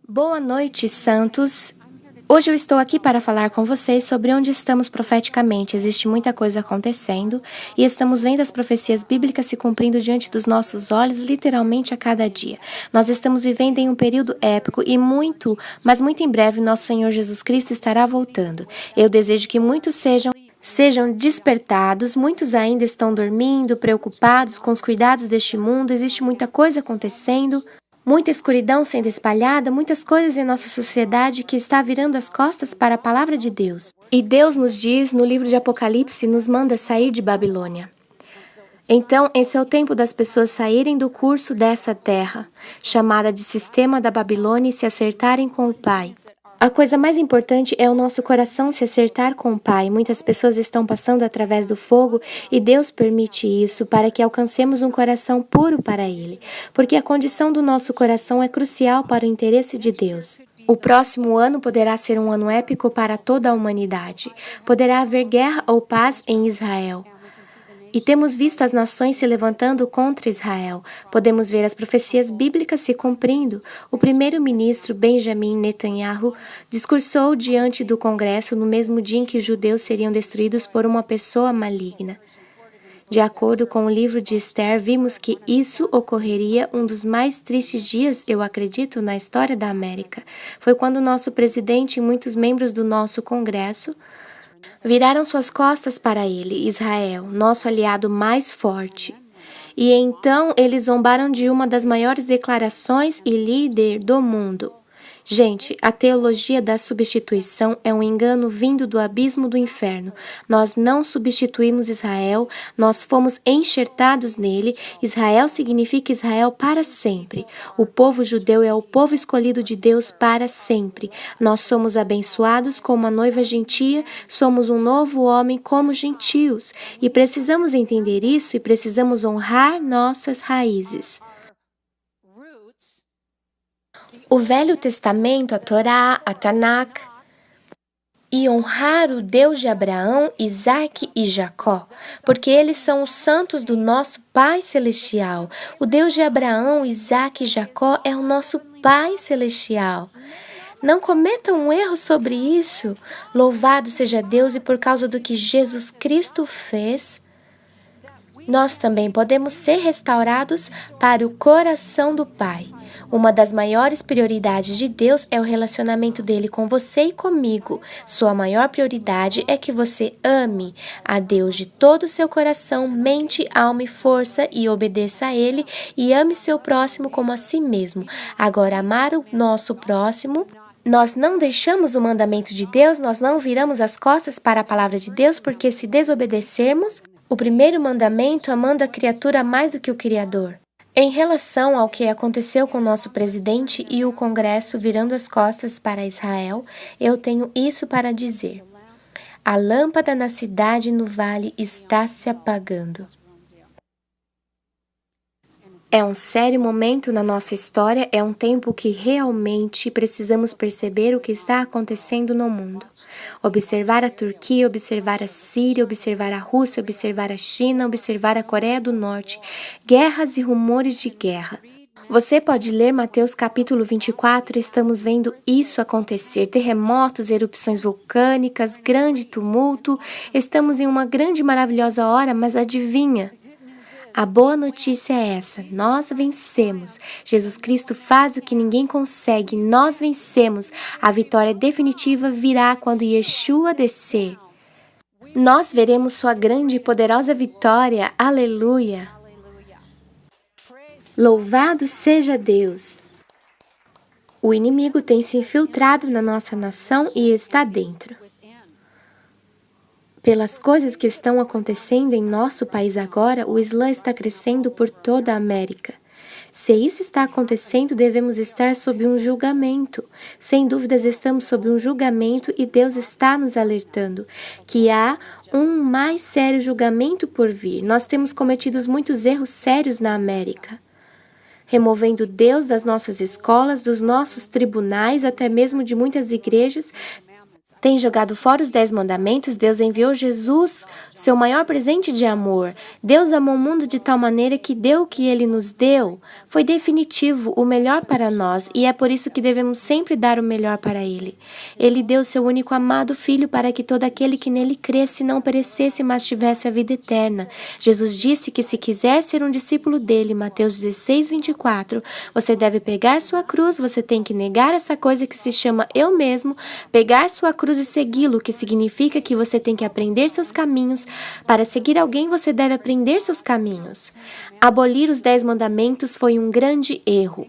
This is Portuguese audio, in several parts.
Boa noite, santos. Hoje eu estou aqui para falar com vocês sobre onde estamos profeticamente. Existe muita coisa acontecendo e estamos vendo as profecias bíblicas se cumprindo diante dos nossos olhos, literalmente a cada dia. Nós estamos vivendo em um período épico e mas muito em breve, nosso Senhor Jesus Cristo estará voltando. Eu desejo que muitos sejam despertados, muitos ainda estão dormindo, preocupados com os cuidados deste mundo, existe muita coisa acontecendo. Muita escuridão sendo espalhada, muitas coisas em nossa sociedade que está virando as costas para a palavra de Deus. E Deus nos diz, no livro de Apocalipse, nos manda sair de Babilônia. Então, esse é o tempo das pessoas saírem do curso dessa terra, chamada de sistema da Babilônia, e se acertarem com o Pai. A coisa mais importante é o nosso coração se acertar com o Pai. Muitas pessoas estão passando através do fogo e Deus permite isso para que alcancemos um coração puro para Ele, porque a condição do nosso coração é crucial para o interesse de Deus. O próximo ano poderá ser um ano épico para toda a humanidade. Poderá haver guerra ou paz em Israel. E temos visto as nações se levantando contra Israel. Podemos ver as profecias bíblicas se cumprindo. O primeiro-ministro Benjamin Netanyahu discursou diante do Congresso no mesmo dia em que os judeus seriam destruídos por uma pessoa maligna. De acordo com o livro de Esther, vimos que isso ocorreria um dos mais tristes dias, eu acredito, na história da América. Foi quando nosso presidente e muitos membros do nosso Congresso viraram suas costas para ele, Israel, nosso aliado mais forte. E então eles zombaram de uma das maiores declarações e líder do mundo. Gente, a teologia da substituição é um engano vindo do abismo do inferno. Nós não substituímos Israel, nós fomos enxertados nele. Israel significa Israel para sempre. O povo judeu é o povo escolhido de Deus para sempre. Nós somos abençoados como a noiva gentia, somos um novo homem como gentios. E precisamos entender isso e precisamos honrar nossas raízes. O Velho Testamento, a Torá, a Tanakh, e honrar o Deus de Abraão, Isaque e Jacó, porque eles são os santos do nosso Pai Celestial. O Deus de Abraão, Isaque e Jacó é o nosso Pai Celestial. Não cometa um erro sobre isso. Louvado seja Deus, e por causa do que Jesus Cristo fez, nós também podemos ser restaurados para o coração do Pai. Uma das maiores prioridades de Deus é o relacionamento dele com você e comigo. Sua maior prioridade é que você ame a Deus de todo o seu coração, mente, alma e força, e obedeça a Ele, e ame seu próximo como a si mesmo. Agora, amar o nosso próximo, nós não deixamos o mandamento de Deus, nós não viramos as costas para a palavra de Deus, porque se desobedecermos o primeiro mandamento, amando a criatura mais do que o Criador. Em relação ao que aconteceu com o nosso presidente e o Congresso virando as costas para Israel, eu tenho isso para dizer. A lâmpada na cidade e no vale está se apagando. É um sério momento na nossa história, é um tempo que realmente precisamos perceber o que está acontecendo no mundo. Observar a Turquia, observar a Síria, observar a Rússia, observar a China, observar a Coreia do Norte. Guerras e rumores de guerra. Você pode ler Mateus capítulo 24, estamos vendo isso acontecer. Terremotos, erupções vulcânicas, grande tumulto. Estamos em uma grande e maravilhosa hora, mas adivinha? A boa notícia é essa, nós vencemos. Jesus Cristo faz o que ninguém consegue, nós vencemos. A vitória definitiva virá quando Yeshua descer. Nós veremos sua grande e poderosa vitória, aleluia. Louvado seja Deus. O inimigo tem se infiltrado na nossa nação e está dentro. Pelas coisas que estão acontecendo em nosso país agora, o Islã está crescendo por toda a América. Se isso está acontecendo, devemos estar sob um julgamento. Sem dúvidas, estamos sob um julgamento e Deus está nos alertando que há um mais sério julgamento por vir. Nós temos cometido muitos erros sérios na América, removendo Deus das nossas escolas, dos nossos tribunais, até mesmo de muitas igrejas. tem jogado fora os 10 mandamentos, Deus enviou Jesus, seu maior presente de amor. Deus amou o mundo de tal maneira que deu o que Ele nos deu. Foi definitivo, o melhor para nós, e é por isso que devemos sempre dar o melhor para Ele. Ele deu seu único amado Filho para que todo aquele que nele cresce não perecesse, mas tivesse a vida eterna. Jesus disse que se quiser ser um discípulo dele, Mateus 16, 24, você deve pegar sua cruz, você tem que negar essa coisa que se chama eu mesmo, pegar sua cruz e segui-lo, que significa que você tem que aprender seus caminhos. Para seguir alguém, você deve aprender seus caminhos. Abolir os 10 mandamentos foi um grande erro.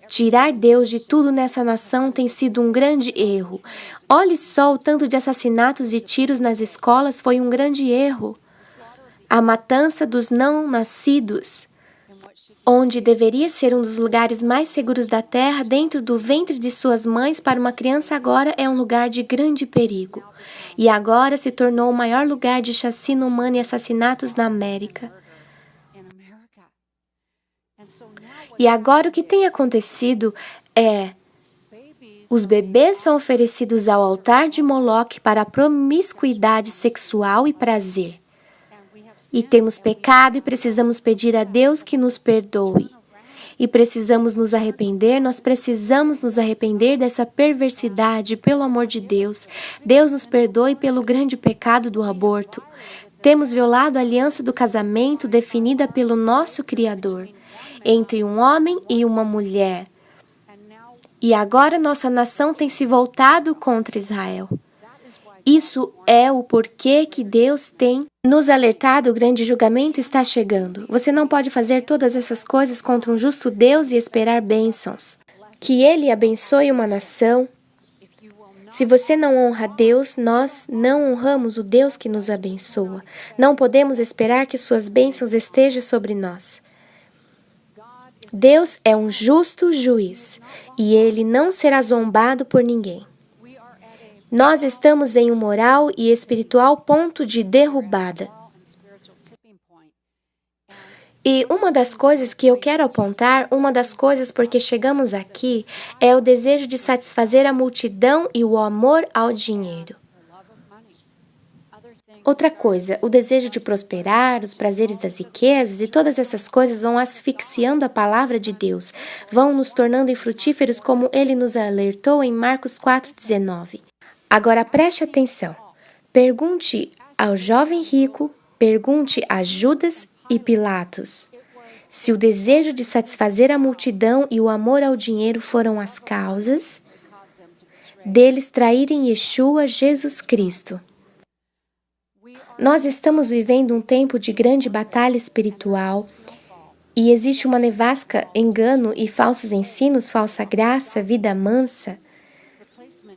Tirar Deus de tudo nessa nação tem sido um grande erro. Olhe só o tanto de assassinatos e tiros nas escolas foi um grande erro. A matança dos não-nascidos, onde deveria ser um dos lugares mais seguros da terra, dentro do ventre de suas mães, para uma criança agora é um lugar de grande perigo. E agora se tornou o maior lugar de chacina humana e assassinatos na América. E agora o que tem acontecido é: os bebês são oferecidos ao altar de Moloque para promiscuidade sexual e prazer. E temos pecado e precisamos pedir a Deus que nos perdoe. E precisamos nos arrepender, nós precisamos nos arrepender dessa perversidade, pelo amor de Deus. Deus nos perdoe pelo grande pecado do aborto. Temos violado a aliança do casamento definida pelo nosso Criador, entre um homem e uma mulher. E agora nossa nação tem se voltado contra Israel. Isso é o porquê que Deus tem nos alertado: o grande julgamento está chegando. Você não pode fazer todas essas coisas contra um justo Deus e esperar bênçãos. Que Ele abençoe uma nação. Se você não honra Deus, nós não honramos o Deus que nos abençoa. Não podemos esperar que suas bênçãos estejam sobre nós. Deus é um justo juiz e Ele não será zombado por ninguém. Nós estamos em um moral e espiritual ponto de derrubada. E uma das coisas que eu quero apontar, uma das coisas porque chegamos aqui, é o desejo de satisfazer a multidão e o amor ao dinheiro. Outra coisa, o desejo de prosperar, os prazeres das riquezas e todas essas coisas vão asfixiando a palavra de Deus, vão nos tornando infrutíferos, como Ele nos alertou em Marcos 4,19. Agora preste atenção. Pergunte ao jovem rico, pergunte a Judas e Pilatos se o desejo de satisfazer a multidão e o amor ao dinheiro foram as causas deles traírem Yeshua, Jesus Cristo. Nós estamos vivendo um tempo de grande batalha espiritual e existe uma nevasca, engano e falsos ensinos, falsa graça, vida mansa,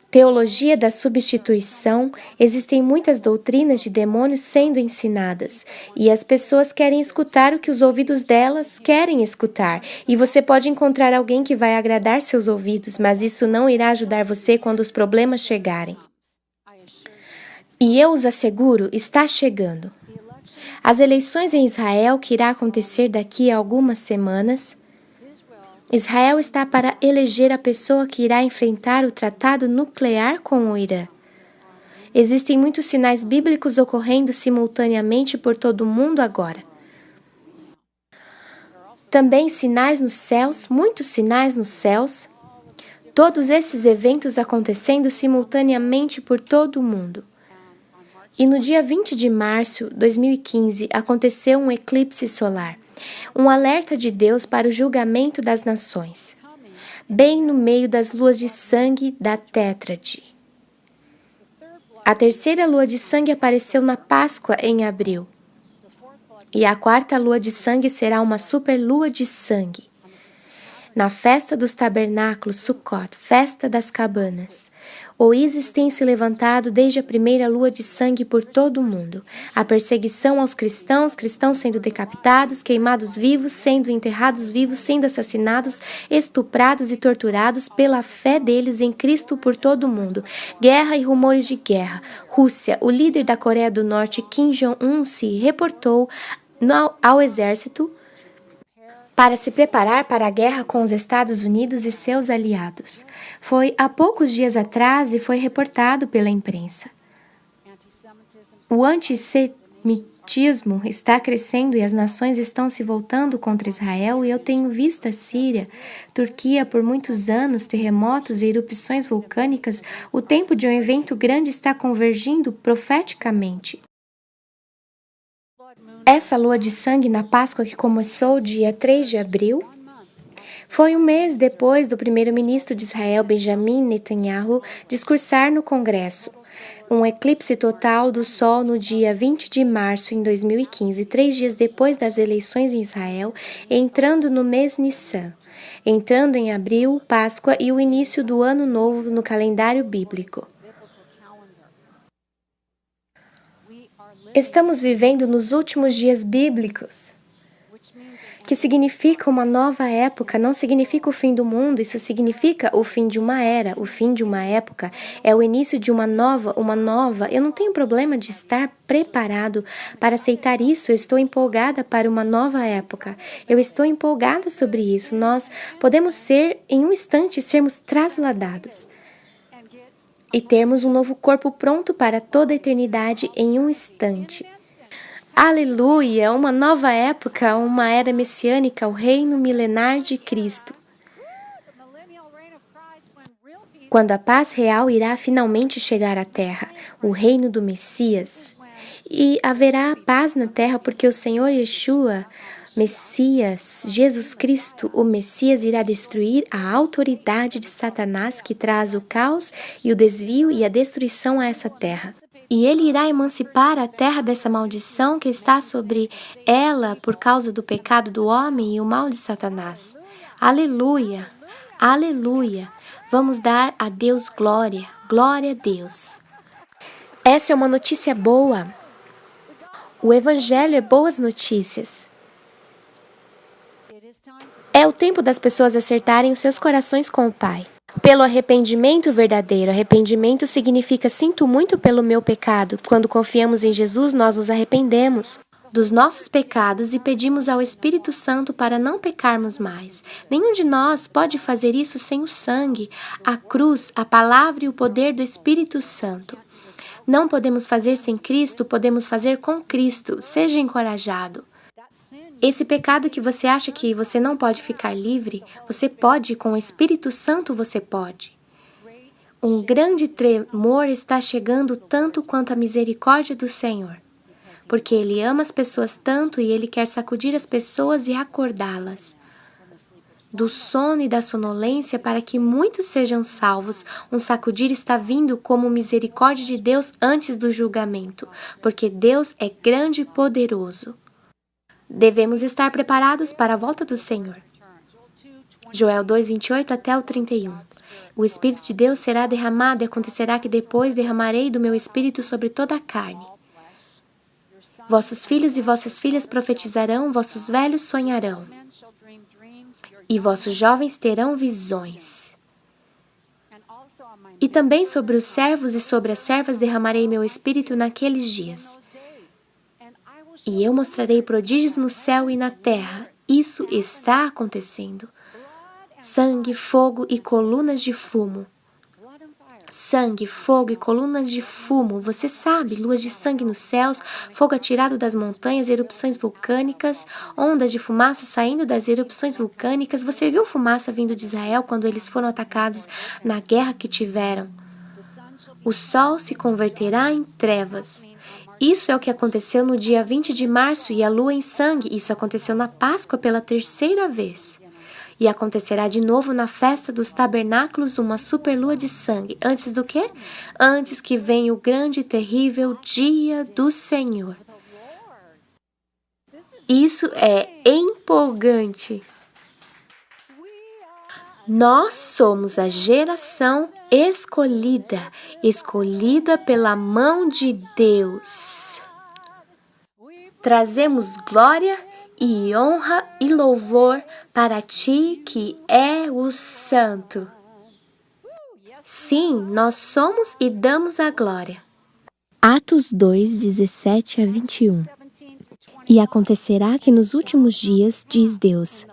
teologia da substituição. Existem muitas doutrinas de demônios sendo ensinadas e as pessoas querem escutar o que os ouvidos delas querem escutar, e você pode encontrar alguém que vai agradar seus ouvidos, mas isso não irá ajudar você quando os problemas chegarem. E eu os asseguro, está chegando. As eleições em Israel, que irá acontecer daqui a algumas semanas, Israel está para eleger a pessoa que irá enfrentar o tratado nuclear com o Irã. Existem muitos sinais bíblicos ocorrendo simultaneamente por todo o mundo agora. Também sinais nos céus, muitos sinais nos céus. Todos esses eventos acontecendo simultaneamente por todo o mundo. E no dia 20 de março de 2015 aconteceu um eclipse solar. Um alerta de Deus para o julgamento das nações, bem no meio das luas de sangue da Tétrade. A terceira lua de sangue apareceu na Páscoa em abril, e a quarta lua de sangue será uma superlua de sangue. Na festa dos tabernáculos, Sukkot, festa das cabanas, o ISIS tem se levantado desde a primeira lua de sangue por todo o mundo. A perseguição aos cristãos, cristãos sendo decapitados, queimados vivos, sendo enterrados vivos, sendo assassinados, estuprados e torturados pela fé deles em Cristo por todo o mundo. Guerra e rumores de guerra. Rússia, o líder da Coreia do Norte, Kim Jong-un, se reportou ao exército para se preparar para a guerra com os Estados Unidos e seus aliados. Foi há poucos dias atrás e foi reportado pela imprensa. O antissemitismo está crescendo e as nações estão se voltando contra Israel, e eu tenho visto a Síria, Turquia por muitos anos, terremotos e erupções vulcânicas. O tempo de um evento grande está convergindo profeticamente. Essa lua de sangue na Páscoa, que começou dia 3 de abril, foi um mês depois do primeiro-ministro de Israel, Benjamin Netanyahu, discursar no Congresso. Um eclipse total do Sol no dia 20 de março em 2015, 3 dias depois das eleições em Israel, entrando no mês Nissan, entrando em abril, Páscoa e o início do Ano Novo no calendário bíblico. Estamos vivendo nos últimos dias bíblicos, que significa uma nova época, não significa o fim do mundo, isso significa o fim de uma era, o fim de uma época, é o início de uma nova. Eu não tenho problema de estar preparado para aceitar isso, eu estou empolgada para uma nova época, eu estou empolgada sobre isso. Nós podemos ser, em um instante, sermos trasladados e termos um novo corpo pronto para toda a eternidade em um instante. Aleluia! Uma nova época, uma era messiânica, o reino milenar de Cristo. Quando a paz real irá finalmente chegar à terra, o reino do Messias. E haverá paz na terra porque o Senhor Yeshua, Messias, Jesus Cristo, o Messias, irá destruir a autoridade de Satanás que traz o caos e o desvio e a destruição a essa terra. E ele irá emancipar a terra dessa maldição que está sobre ela por causa do pecado do homem e o mal de Satanás. Aleluia! Aleluia! Vamos dar a Deus glória, glória a Deus. Essa é uma notícia boa. O Evangelho é boas notícias. É o tempo das pessoas acertarem os seus corações com o Pai. Pelo arrependimento verdadeiro. Arrependimento significa sinto muito pelo meu pecado. Quando confiamos em Jesus, nós nos arrependemos dos nossos pecados e pedimos ao Espírito Santo para não pecarmos mais. Nenhum de nós pode fazer isso sem o sangue, a cruz, a palavra e o poder do Espírito Santo. Não podemos fazer sem Cristo, podemos fazer com Cristo. Seja encorajado. Esse pecado que você acha que você não pode ficar livre, você pode, com o Espírito Santo você pode. Um grande tremor está chegando tanto quanto a misericórdia do Senhor, porque Ele ama as pessoas tanto e Ele quer sacudir as pessoas e acordá-las do sono e da sonolência para que muitos sejam salvos. Um sacudir está vindo como misericórdia de Deus antes do julgamento, porque Deus é grande e poderoso. Devemos estar preparados para a volta do Senhor. Joel 2, 28 até o 31. O Espírito de Deus será derramado e acontecerá que depois derramarei do meu Espírito sobre toda a carne. Vossos filhos e vossas filhas profetizarão, vossos velhos sonharão, e vossos jovens terão visões. E também sobre os servos e sobre as servas derramarei meu Espírito naqueles dias. E eu mostrarei prodígios no céu e na terra. Isso está acontecendo. Sangue, fogo e colunas de fumo. Sangue, fogo e colunas de fumo. Você sabe, luas de sangue nos céus, fogo atirado das montanhas, erupções vulcânicas, ondas de fumaça saindo das erupções vulcânicas. Você viu fumaça vindo de Israel quando eles foram atacados na guerra que tiveram? O sol se converterá em trevas. Isso é o que aconteceu no dia 20 de março e a lua em sangue. Isso aconteceu na Páscoa pela terceira vez. E acontecerá de novo na festa dos tabernáculos uma superlua de sangue. Antes do quê? Antes que venha o grande e terrível dia do Senhor. Isso é empolgante. Nós somos a geração escolhida, escolhida pela mão de Deus. Trazemos glória e honra e louvor para ti que é o Santo. Sim, nós somos e damos a glória. Atos 2, 17 a 21. E acontecerá que nos últimos dias, diz Deus,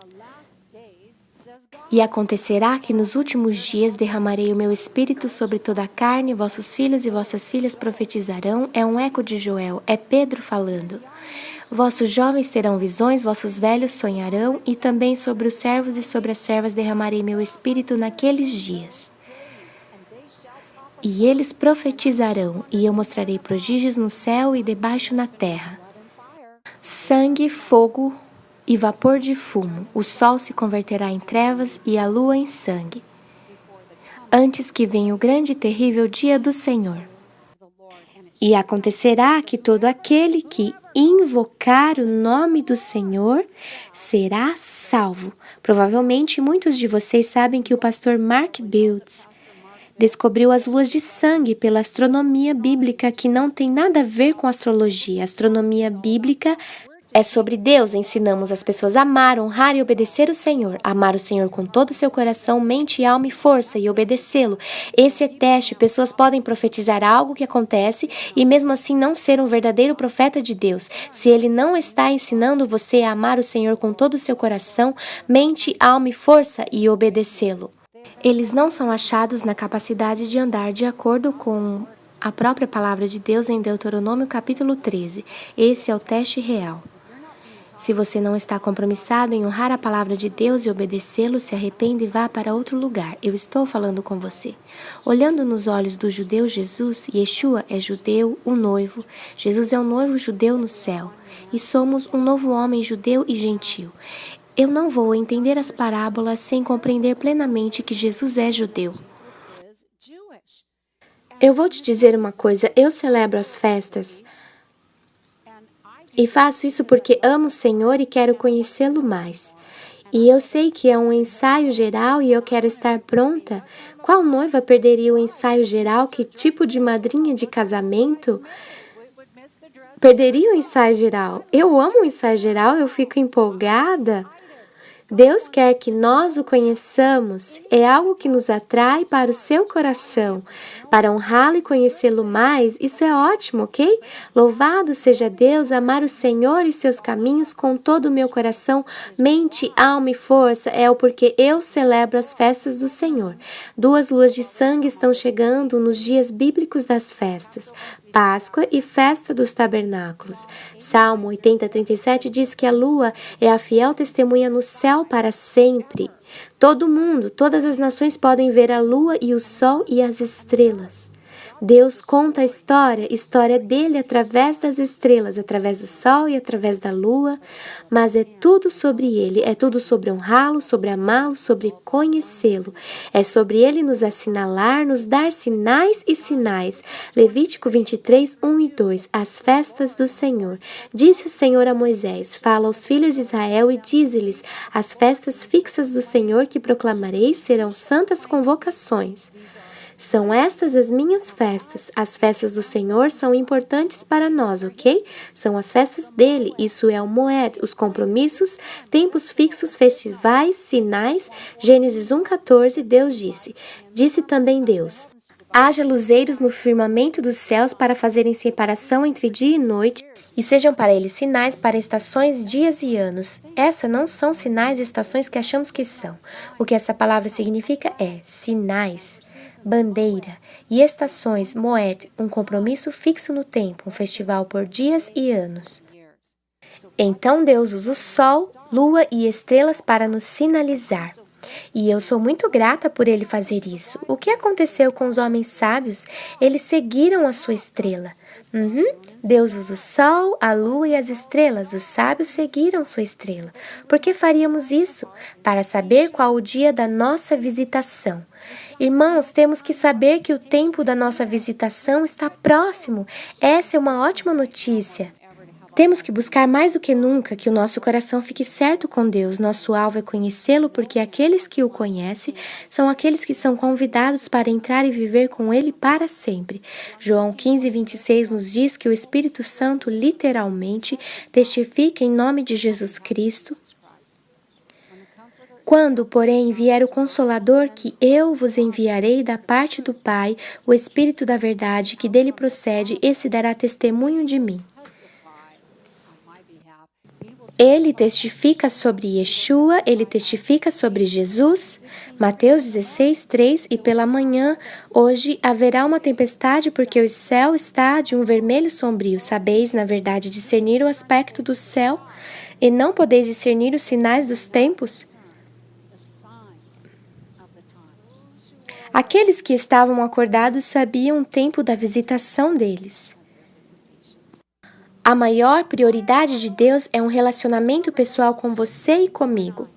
E acontecerá que nos últimos dias derramarei o meu espírito sobre toda a carne, vossos filhos e vossas filhas profetizarão. É um eco de Joel, é Pedro falando. Vossos jovens terão visões, vossos velhos sonharão, e também sobre os servos e sobre as servas derramarei meu espírito naqueles dias. E eles profetizarão, e eu mostrarei prodígios no céu e debaixo na terra. Sangue, fogo e vapor de fumo. O sol se converterá em trevas e a lua em sangue, antes que venha o grande e terrível dia do Senhor. E acontecerá que todo aquele que invocar o nome do Senhor será salvo. Provavelmente muitos de vocês sabem que o pastor Mark Biltz descobriu as luas de sangue pela astronomia bíblica, que não tem nada a ver com astrologia. A astronomia bíblica é sobre Deus. Ensinamos as pessoas a amar, honrar e obedecer o Senhor. Amar o Senhor com todo o seu coração, mente, alma e força, e obedecê-lo. Esse é teste. Pessoas podem profetizar algo que acontece e mesmo assim não ser um verdadeiro profeta de Deus. Se ele não está ensinando você a amar o Senhor com todo o seu coração, mente, alma e força, e obedecê-lo. Eles não são achados na capacidade de andar de acordo com a própria palavra de Deus em Deuteronômio capítulo 13. Esse é o teste real. Se você não está compromissado em honrar a palavra de Deus e obedecê-lo, se arrependa e vá para outro lugar. Eu estou falando com você. Olhando nos olhos do judeu Jesus, Yeshua é judeu, o noivo. Jesus é um noivo judeu no céu. E somos um novo homem judeu e gentil. Eu não vou entender as parábolas sem compreender plenamente que Jesus é judeu. Eu vou te dizer uma coisa, eu celebro as festas e faço isso porque amo o Senhor e quero conhecê-lo mais. E eu sei que é um ensaio geral e eu quero estar pronta. Qual noiva perderia o ensaio geral? Que tipo de madrinha de casamento perderia o ensaio geral? Eu amo o ensaio geral, eu fico empolgada. Deus quer que nós o conheçamos, é algo que nos atrai para o seu coração. Para honrá-lo e conhecê-lo mais, isso é ótimo, ok? Louvado seja Deus, amar o Senhor e seus caminhos com todo o meu coração, mente, alma e força, é o porquê eu celebro as festas do Senhor. 2 luas de sangue estão chegando nos dias bíblicos das festas. Páscoa e Festa dos Tabernáculos. Salmo 80:37 diz que a lua é a fiel testemunha no céu para sempre. Todo mundo, todas as nações podem ver a lua e o sol e as estrelas. Deus conta a história dele através das estrelas, através do sol e através da lua, mas é tudo sobre ele, é tudo sobre honrá-lo, sobre amá-lo, sobre conhecê-lo. É sobre ele nos assinalar, nos dar sinais e sinais. Levítico 23, 1 e 2, as festas do Senhor. Disse o Senhor a Moisés, fala aos filhos de Israel e dize-lhes, as festas fixas do Senhor que proclamareis serão santas convocações. São estas as minhas festas. As festas do Senhor são importantes para nós, ok? São as festas dele. Isso é o Moed, os compromissos, tempos fixos, festivais, sinais. Gênesis 1:14, Deus disse. Disse também Deus: haja luzeiros no firmamento dos céus para fazerem separação entre dia e noite, e sejam para eles sinais para estações, dias e anos. Essas não são sinais e estações que achamos que são. O que essa palavra significa é sinais, bandeira, e estações, moed, um compromisso fixo no tempo, um festival por dias e anos. Então Deus usa o sol, lua e estrelas para nos sinalizar. E eu sou muito grata por ele fazer isso. O que aconteceu com os homens sábios? Eles seguiram a sua estrela. Deus usa o sol, a lua e as estrelas. Os sábios seguiram sua estrela. Por que faríamos isso? Para saber qual o dia da nossa visitação. Irmãos, temos que saber que o tempo da nossa visitação está próximo. Essa é uma ótima notícia. Temos que buscar mais do que nunca que o nosso coração fique certo com Deus. Nosso alvo é conhecê-lo, porque aqueles que o conhecem são aqueles que são convidados para entrar e viver com ele para sempre. João 15:26 nos diz que o Espírito Santo literalmente testifica em nome de Jesus Cristo. Quando, porém, vier o Consolador, que eu vos enviarei da parte do Pai, o Espírito da verdade, que dele procede, esse dará testemunho de mim. Ele testifica sobre Yeshua, ele testifica sobre Jesus. Mateus 16, 3. E pela manhã, hoje, haverá uma tempestade, porque o céu está de um vermelho sombrio. Sabeis, na verdade, discernir o aspecto do céu, e não podeis discernir os sinais dos tempos? Aqueles que estavam acordados sabiam o tempo da visitação deles. A maior prioridade de Deus é um relacionamento pessoal com você e comigo.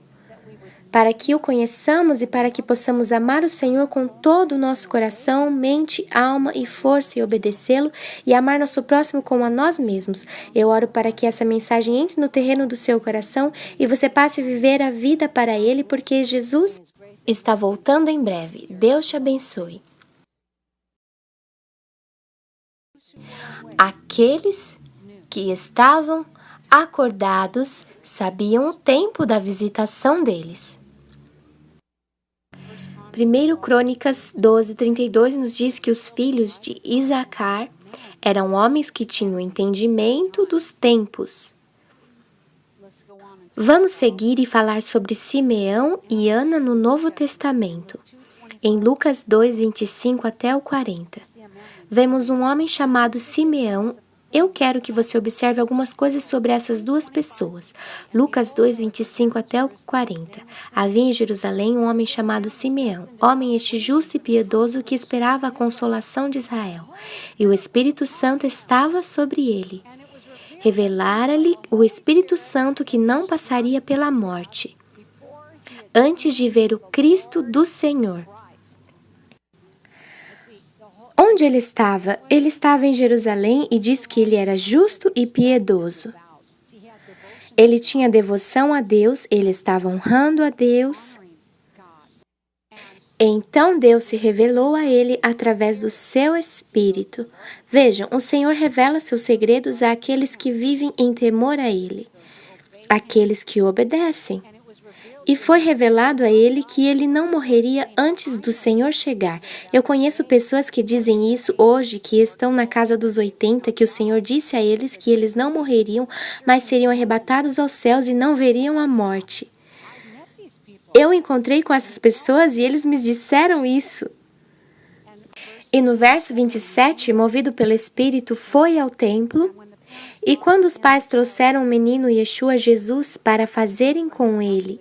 Para que o conheçamos e para que possamos amar o Senhor com todo o nosso coração, mente, alma e força e obedecê-lo e amar nosso próximo como a nós mesmos. Eu oro para que essa mensagem entre no terreno do seu coração e você passe a viver a vida para Ele, porque Jesus está voltando em breve. Deus te abençoe. Aqueles que estavam acordados sabiam o tempo da visitação deles. 1 Crônicas 12:32 nos diz que os filhos de Isacar eram homens que tinham entendimento dos tempos. Vamos seguir e falar sobre Simeão e Ana no Novo Testamento. Em Lucas 2:25 até o 40, vemos um homem chamado Simeão. Eu quero que você observe algumas coisas sobre essas duas pessoas. Lucas 2:25 até o 40. Havia em Jerusalém um homem chamado Simeão, homem este justo e piedoso que esperava a consolação de Israel. E o Espírito Santo estava sobre ele. Revelara-lhe o Espírito Santo que não passaria pela morte, antes de ver o Cristo do Senhor. Onde ele estava? Ele estava em Jerusalém e diz que ele era justo e piedoso. Ele tinha devoção a Deus, ele estava honrando a Deus. Então Deus se revelou a ele através do seu Espírito. Vejam, o Senhor revela seus segredos àqueles que vivem em temor a Ele, àqueles que o obedecem. E foi revelado a ele que ele não morreria antes do Senhor chegar. Eu conheço pessoas que dizem isso hoje, que estão na casa dos 80, que o Senhor disse a eles que eles não morreriam, mas seriam arrebatados aos céus e não veriam a morte. Eu encontrei com essas pessoas e eles me disseram isso. E no verso 27, movido pelo Espírito, foi ao templo. E quando os pais trouxeram o menino Yeshua Jesus para fazerem com ele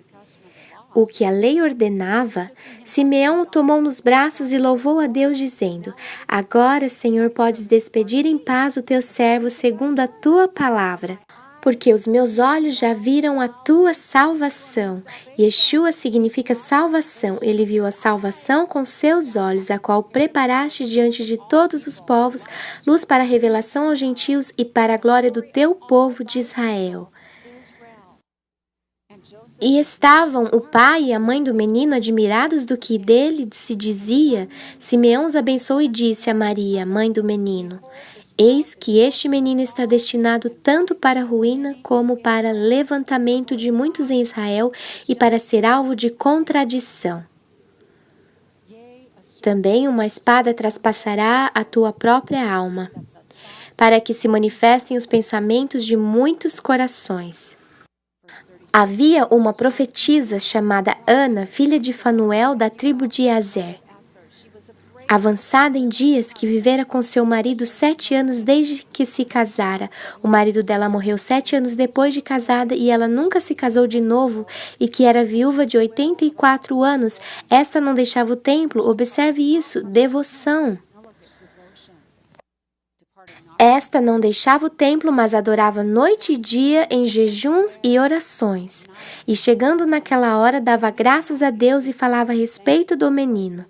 o que a lei ordenava, Simeão o tomou nos braços e louvou a Deus, dizendo: Agora, Senhor, podes despedir em paz o teu servo segundo a tua palavra, porque os meus olhos já viram a tua salvação. Yeshua significa salvação. Ele viu a salvação com seus olhos, a qual preparaste diante de todos os povos, luz para a revelação aos gentios e para a glória do teu povo de Israel. E estavam o pai e a mãe do menino admirados do que dele se dizia. Simeão os abençoou e disse a Maria, mãe do menino: Eis que este menino está destinado tanto para a ruína como para levantamento de muitos em Israel e para ser alvo de contradição. Também uma espada traspassará a tua própria alma, para que se manifestem os pensamentos de muitos corações. Havia uma profetisa chamada Ana, filha de Fanuel, da tribo de Azer, avançada em dias, que vivera com seu marido 7 anos desde que se casara. O marido dela morreu 7 anos depois de casada e ela nunca se casou de novo, e que era viúva de 84 anos. Esta não deixava o templo, observe isso, devoção. Esta não deixava o templo, mas adorava noite e dia em jejuns e orações. E chegando naquela hora, dava graças a Deus e falava a respeito do menino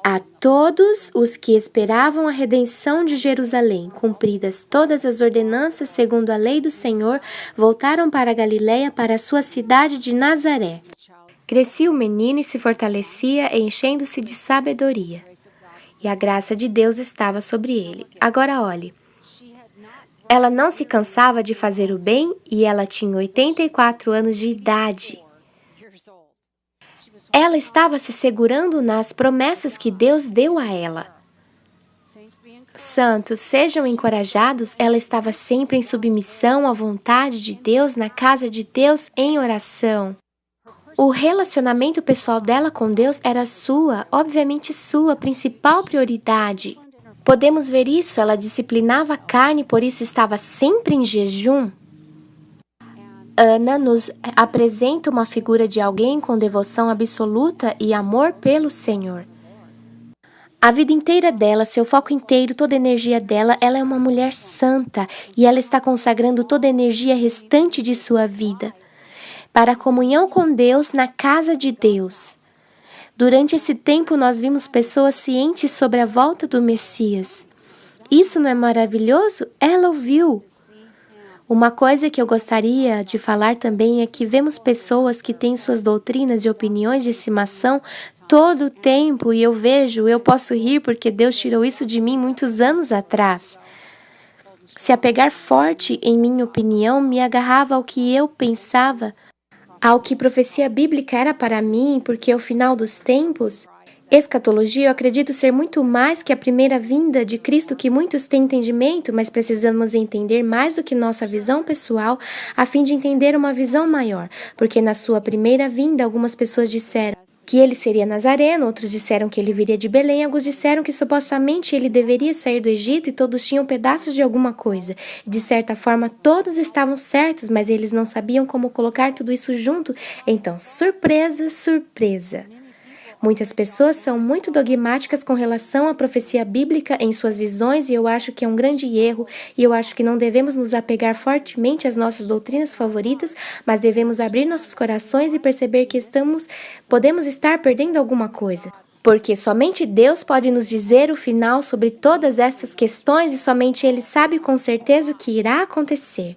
a todos os que esperavam a redenção de Jerusalém. Cumpridas todas as ordenanças segundo a lei do Senhor, voltaram para a Galiléia, para a sua cidade de Nazaré. Crescia o menino e se fortalecia, enchendo-se de sabedoria. E a graça de Deus estava sobre ele. Agora olhe, ela não se cansava de fazer o bem e ela tinha 84 anos de idade. Ela estava se segurando nas promessas que Deus deu a ela. Santos, sejam encorajados, ela estava sempre em submissão à vontade de Deus, na casa de Deus, em oração. O relacionamento pessoal dela com Deus era obviamente sua, principal prioridade. Podemos ver isso, ela disciplinava a carne, por isso estava sempre em jejum. Ana nos apresenta uma figura de alguém com devoção absoluta e amor pelo Senhor. A vida inteira dela, seu foco inteiro, toda a energia dela, ela é uma mulher santa e ela está consagrando toda a energia restante de sua vida para a comunhão com Deus na casa de Deus. Durante esse tempo, nós vimos pessoas cientes sobre a volta do Messias. Isso não é maravilhoso? Ela ouviu. Uma coisa que eu gostaria de falar também é que vemos pessoas que têm suas doutrinas e opiniões de estimação todo o tempo e eu posso rir porque Deus tirou isso de mim muitos anos atrás. Se apegar forte em minha opinião me agarrava ao que eu pensava, ao que profecia bíblica era para mim, porque ao final dos tempos, escatologia eu acredito ser muito mais que a primeira vinda de Cristo que muitos têm entendimento, mas precisamos entender mais do que nossa visão pessoal, a fim de entender uma visão maior, porque na sua primeira vinda algumas pessoas disseram que ele seria Nazareno, outros disseram que ele viria de Belém, alguns disseram que supostamente ele deveria sair do Egito e todos tinham pedaços de alguma coisa. De certa forma, todos estavam certos, mas eles não sabiam como colocar tudo isso junto. Então, surpresa, surpresa. Muitas pessoas são muito dogmáticas com relação à profecia bíblica em suas visões e eu acho que é um grande erro e eu acho que não devemos nos apegar fortemente às nossas doutrinas favoritas, mas devemos abrir nossos corações e perceber que podemos estar perdendo alguma coisa. Porque somente Deus pode nos dizer o final sobre todas essas questões e somente Ele sabe com certeza o que irá acontecer.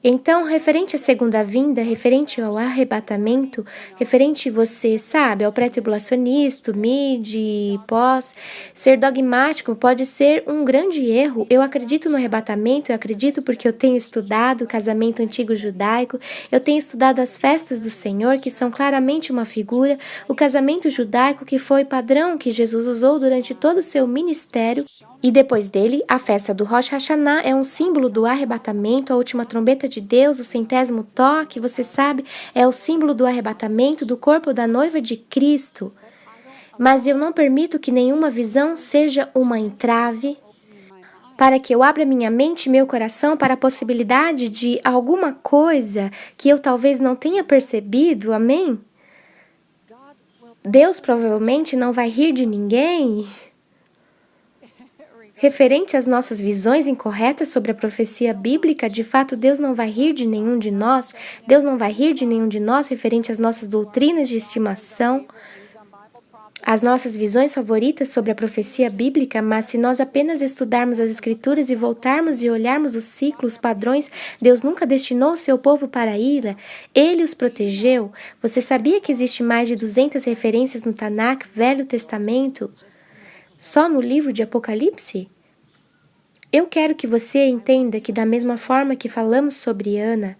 Então, referente à segunda vinda, referente ao arrebatamento, referente você, sabe, ao pré-tribulacionista, mid e pós, ser dogmático pode ser um grande erro. Eu acredito no arrebatamento, eu acredito porque eu tenho estudado o casamento antigo judaico, eu tenho estudado as festas do Senhor, que são claramente uma figura, o casamento judaico que foi padrão que Jesus usou durante todo o seu ministério, e depois dele, a festa do Rosh Hashanah é um símbolo do arrebatamento, a última trombeta de Deus, o 100º toque, você sabe, é o símbolo do arrebatamento do corpo da noiva de Cristo. Mas eu não permito que nenhuma visão seja uma entrave para que eu abra minha mente e meu coração para a possibilidade de alguma coisa que eu talvez não tenha percebido, amém? Deus provavelmente não vai rir de ninguém. Referente às nossas visões incorretas sobre a profecia bíblica, de fato Deus não vai rir de nenhum de nós, Deus não vai rir de nenhum de nós referente às nossas doutrinas de estimação, as nossas visões favoritas sobre a profecia bíblica, mas se nós apenas estudarmos as Escrituras e voltarmos e olharmos os ciclos, os padrões, Deus nunca destinou o seu povo para a ira, Ele os protegeu. Você sabia que existe mais de 200 referências no Tanakh, Velho Testamento, só no livro de Apocalipse? Eu quero que você entenda que da mesma forma que falamos sobre Ana,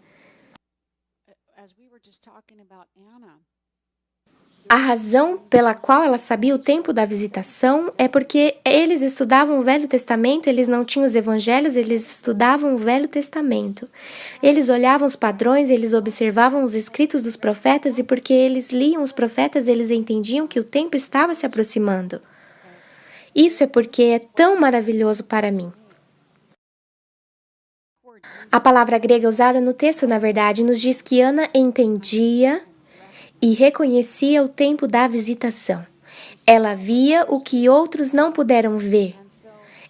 a razão pela qual ela sabia o tempo da visitação é porque eles estudavam o Velho Testamento, eles não tinham os evangelhos, eles estudavam o Velho Testamento. Eles olhavam os padrões, eles observavam os escritos dos profetas e porque eles liam os profetas, eles entendiam que o tempo estava se aproximando. Isso é porque é tão maravilhoso para mim. A palavra grega usada no texto, na verdade, nos diz que Ana entendia e reconhecia o tempo da visitação. Ela via o que outros não puderam ver.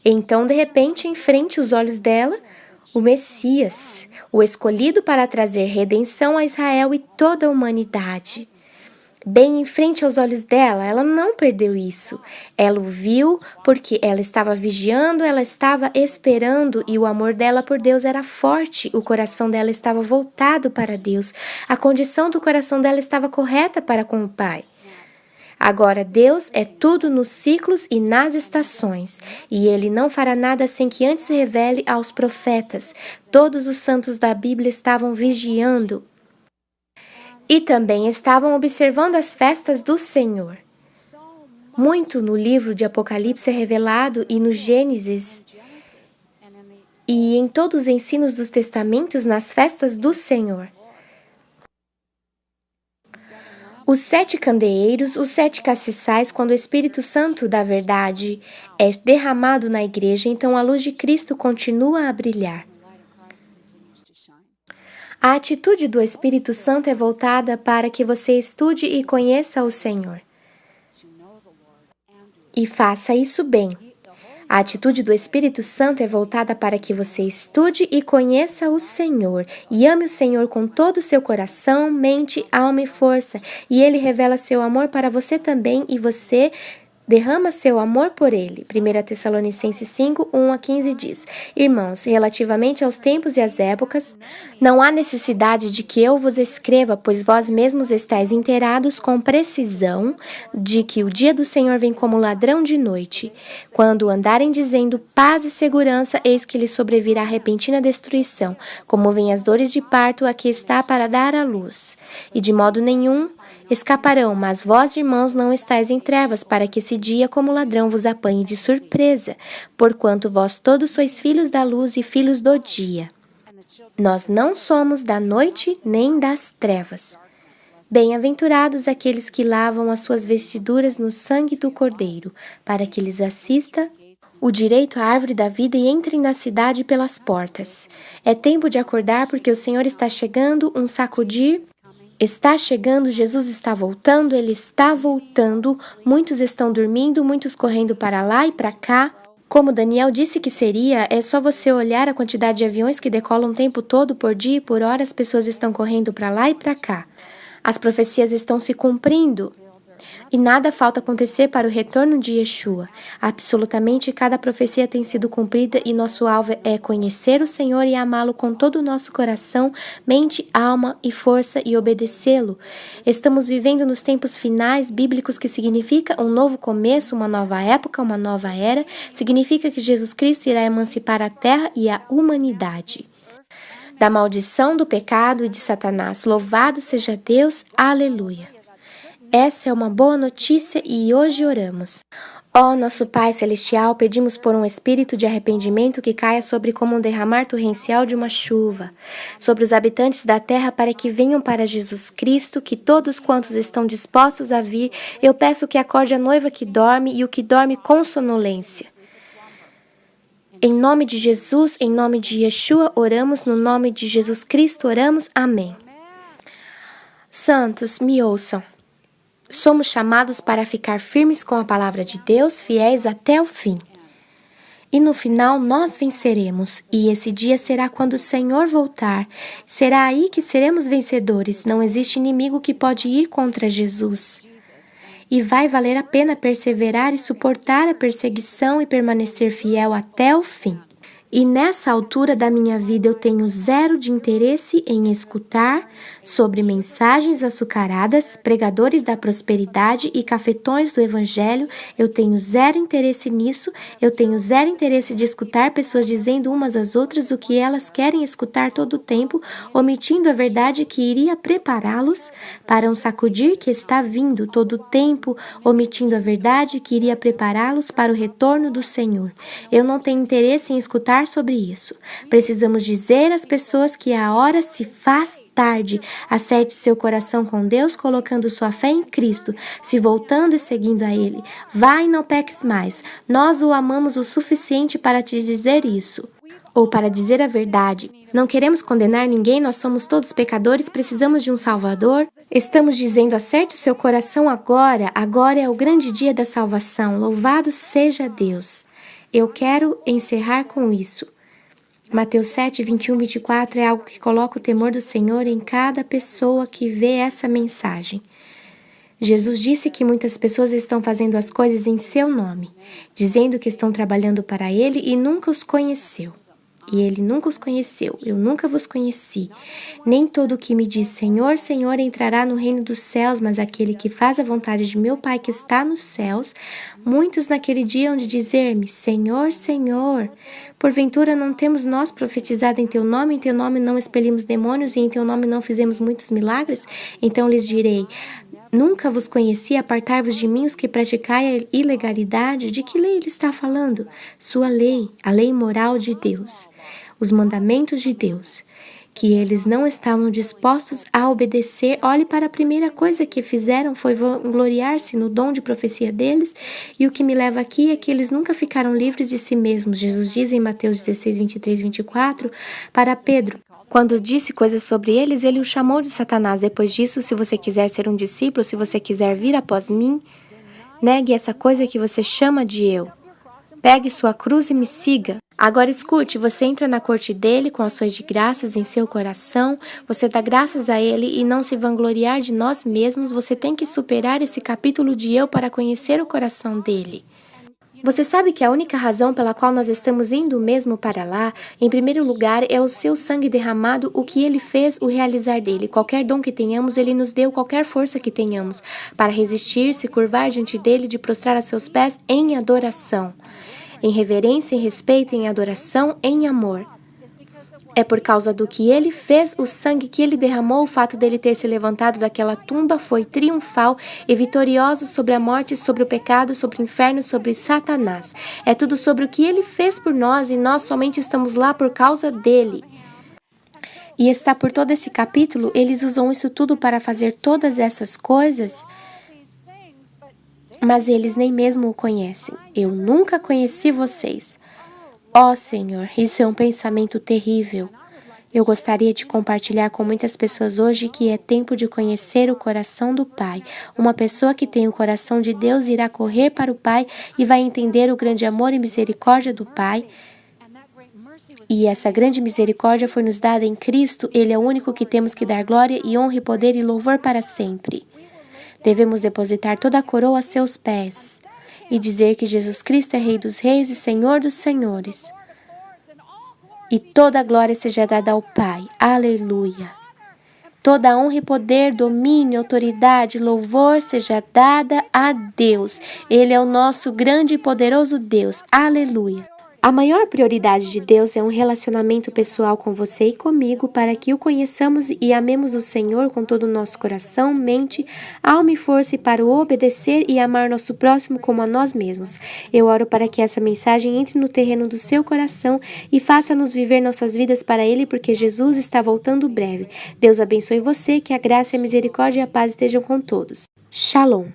Então, de repente, em frente aos olhos dela, o Messias, o escolhido para trazer redenção a Israel e toda a humanidade. Bem em frente aos olhos dela, ela não perdeu isso. Ela o viu porque ela estava vigiando, ela estava esperando e o amor dela por Deus era forte. O coração dela estava voltado para Deus. A condição do coração dela estava correta para com o Pai. Agora, Deus é tudo nos ciclos e nas estações, e Ele não fará nada sem que antes revele aos profetas. Todos os santos da Bíblia estavam vigiando. E também estavam observando as festas do Senhor. Muito no livro de Apocalipse é revelado e no Gênesis e em todos os ensinos dos testamentos nas festas do Senhor. Os 7 candeeiros, os 7 castiçais, quando o Espírito Santo da verdade é derramado na igreja, então a luz de Cristo continua a brilhar. A atitude do Espírito Santo é voltada para que você estude e conheça o Senhor. E faça isso bem. A atitude do Espírito Santo é voltada para que você estude e conheça o Senhor, e ame o Senhor com todo o seu coração, mente, alma e força, e Ele revela seu amor para você também, e você derrama seu amor por Ele. 1 Tessalonicenses 5, 1 a 15 diz: Irmãos, relativamente aos tempos e às épocas, não há necessidade de que eu vos escreva, pois vós mesmos estáis inteirados com precisão de que o dia do Senhor vem como ladrão de noite. Quando andarem dizendo paz e segurança, eis que lhes sobrevirá repentina destruição, como vêm as dores de parto a que está para dar à luz. E de modo nenhum escaparão, mas vós, irmãos, não estáis em trevas, para que esse dia como ladrão vos apanhe de surpresa, porquanto vós todos sois filhos da luz e filhos do dia. Nós não somos da noite nem das trevas. Bem-aventurados aqueles que lavam as suas vestiduras no sangue do Cordeiro, para que lhes assista o direito à árvore da vida e entrem na cidade pelas portas. É tempo de acordar, porque o Senhor está chegando, um sacudir está chegando, Jesus está voltando, Ele está voltando, muitos estão dormindo, muitos correndo para lá e para cá. Como Daniel disse que seria, é só você olhar a quantidade de aviões que decolam o tempo todo, por dia e por hora, as pessoas estão correndo para lá e para cá. As profecias estão se cumprindo. E nada falta acontecer para o retorno de Yeshua. Absolutamente cada profecia tem sido cumprida e nosso alvo é conhecer o Senhor e amá-lo com todo o nosso coração, mente, alma e força e obedecê-lo. Estamos vivendo nos tempos finais bíblicos, que significa um novo começo, uma nova época, uma nova era. Significa que Jesus Cristo irá emancipar a terra e a humanidade da maldição do pecado e de Satanás. Louvado seja Deus, aleluia. Essa é uma boa notícia e hoje oramos. Ó nosso Pai Celestial, pedimos por um espírito de arrependimento que caia sobre como um derramar torrencial de uma chuva, sobre os habitantes da terra, para que venham para Jesus Cristo, que todos quantos estão dispostos a vir, eu peço que acorde a noiva que dorme e o que dorme com sonolência. Em nome de Jesus, em nome de Yeshua, oramos, no nome de Jesus Cristo oramos, amém. Santos, me ouçam. Somos chamados para ficar firmes com a palavra de Deus, fiéis até o fim. E no final nós venceremos, e esse dia será quando o Senhor voltar. Será aí que seremos vencedores. Não existe inimigo que pode ir contra Jesus. E vai valer a pena perseverar e suportar a perseguição e permanecer fiel até o fim. E nessa altura da minha vida eu tenho zero de interesse em escutar sobre mensagens açucaradas, pregadores da prosperidade e cafetões do evangelho. Eu tenho zero interesse nisso. Eu tenho zero interesse de escutar pessoas dizendo umas às outras o que elas querem escutar todo o tempo, omitindo a verdade que iria prepará-los para um sacudir que está vindo todo o tempo, omitindo a verdade que iria prepará-los para o retorno do Senhor. Eu não tenho interesse em escutar sobre isso. Precisamos dizer às pessoas que a hora se faz tarde. Acerte seu coração com Deus, colocando sua fé em Cristo, se voltando e seguindo a Ele. Vai e não peques mais. Nós o amamos o suficiente para te dizer isso. Ou para dizer a verdade. Não queremos condenar ninguém, nós somos todos pecadores, precisamos de um Salvador. Estamos dizendo, acerte seu coração agora. Agora é o grande dia da salvação. Louvado seja Deus. Eu quero encerrar com isso. Mateus 7, 21, 24 é algo que coloca o temor do Senhor em cada pessoa que vê essa mensagem. Jesus disse que muitas pessoas estão fazendo as coisas em seu nome, dizendo que estão trabalhando para Ele e nunca os conheceu. E Ele nunca os conheceu, eu nunca vos conheci. Nem todo o que me diz Senhor, Senhor entrará no reino dos céus, mas aquele que faz a vontade de meu Pai que está nos céus. Muitos naquele dia hão de dizer-me, Senhor, Senhor, porventura não temos nós profetizado em teu nome não expelimos demônios e em teu nome não fizemos muitos milagres? Então lhes direi, Nunca vos conheci, apartai-vos de mim os que praticai a ilegalidade. De que lei ele está falando? Sua lei, a lei moral de Deus, os mandamentos de Deus, que eles não estavam dispostos a obedecer. Olhe para a primeira coisa que fizeram, foi vangloriar-se no dom de profecia deles, e o que me leva aqui é que eles nunca ficaram livres de si mesmos. Jesus diz em Mateus 16, 23, 24, para Pedro, quando disse coisas sobre eles, ele o chamou de Satanás. Depois disso, se você quiser ser um discípulo, se você quiser vir após mim, negue essa coisa que você chama de eu. Pegue sua cruz e me siga. Agora escute, você entra na corte dele com ações de graças em seu coração, você dá graças a ele e não se vangloriar de nós mesmos. Você tem que superar esse capítulo de eu para conhecer o coração dele. Você sabe que a única razão pela qual nós estamos indo mesmo para lá, em primeiro lugar, é o seu sangue derramado, o que ele fez, o realizar dele. Qualquer dom que tenhamos, ele nos deu, qualquer força que tenhamos, para resistir, se curvar diante dele, de prostrar a seus pés em adoração, em reverência, em respeito, em adoração, em amor. É por causa do que ele fez, o sangue que ele derramou, o fato dele ter se levantado daquela tumba foi triunfal e vitorioso sobre a morte, sobre o pecado, sobre o inferno, sobre Satanás. É tudo sobre o que ele fez por nós e nós somente estamos lá por causa dele. E está por todo esse capítulo, eles usam isso tudo para fazer todas essas coisas, mas eles nem mesmo o conhecem. Eu nunca conheci vocês. Ó Senhor, isso é um pensamento terrível. Eu gostaria de compartilhar com muitas pessoas hoje que é tempo de conhecer o coração do Pai. Uma pessoa que tem o coração de Deus irá correr para o Pai e vai entender o grande amor e misericórdia do Pai. E essa grande misericórdia foi nos dada em Cristo. Ele é o único que temos que dar glória e honra e poder e louvor para sempre. Devemos depositar toda a coroa a seus pés e dizer que Jesus Cristo é Rei dos Reis e Senhor dos Senhores. E toda a glória seja dada ao Pai. Aleluia. Toda a honra e poder, domínio, autoridade, louvor seja dada a Deus. Ele é o nosso grande e poderoso Deus. Aleluia. A maior prioridade de Deus é um relacionamento pessoal com você e comigo para que o conheçamos e amemos o Senhor com todo o nosso coração, mente, alma e força e para o obedecer e amar nosso próximo como a nós mesmos. Eu oro para que essa mensagem entre no terreno do seu coração e faça-nos viver nossas vidas para Ele, porque Jesus está voltando breve. Deus abençoe você, que a graça, a misericórdia e a paz estejam com todos. Shalom.